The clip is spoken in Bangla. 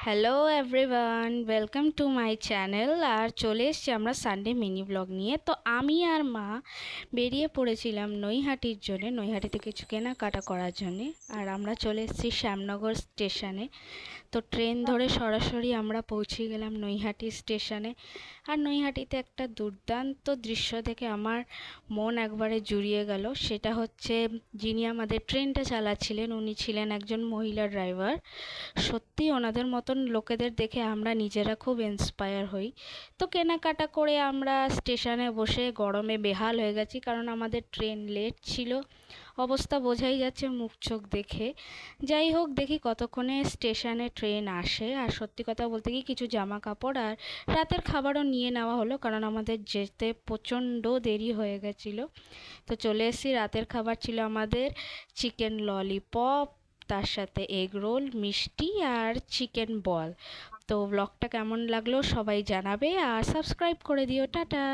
Hello everyone, welcome to my channel. আর চলে এসছি আমরা সানডে মিনি ব্লগ নিয়ে। তো আমি আর মা বেরিয়ে পড়েছিলাম নৈহাটির জন্যে, নৈহাটিতে কিছু কেনাকাটা করার জন্যে। আর আমরা চলে এসেছি শ্যামনগর স্টেশনে। তো ট্রেন ধরে সরাসরি আমরা পৌঁছে গেলাম নৈহাটি স্টেশনে। আর নৈহাটিতে একটা দুর্দান্ত দৃশ্য দেখে আমার মন একবারে জুড়িয়ে গেল। সেটা হচ্ছে, যিনি আমাদের ট্রেনটা চালাচ্ছিলেন উনি ছিলেন একজন মহিলা ড্রাইভার। সত্যি ওনাদের মতন লোকেদের দেখে আমরা নিজেরা খুব ইন্সপায়ার হই। তো কেনাকাটা করে আমরা স্টেশনে বসে গরমে বেহাল হয়ে গেছি, কারণ আমাদের ট্রেন লেট ছিল। অবস্থা বোঝাই যাচ্ছে মুখ চোখ দেখে। যাই হোক, দেখি কতক্ষণে স্টেশনে ট্রেন আসে। আর সত্যি কথা বলতে কি, কিছু জামা কাপড় আর রাতের খাবারও নিয়ে নেওয়া হলো, কারণ আমাদের যেতে প্রচণ্ড দেরি হয়ে গেছিলো। তো চলে এসেছি। রাতের খাবার ছিল আমাদের চিকেন ললিপপ, তার সাথে এগ রোল, মিষ্টি আর চিকেন বল। তো ব্লগটা কেমন লাগলো সবাই জানাবে, আর সাবস্ক্রাইব করে দিও। টাটা।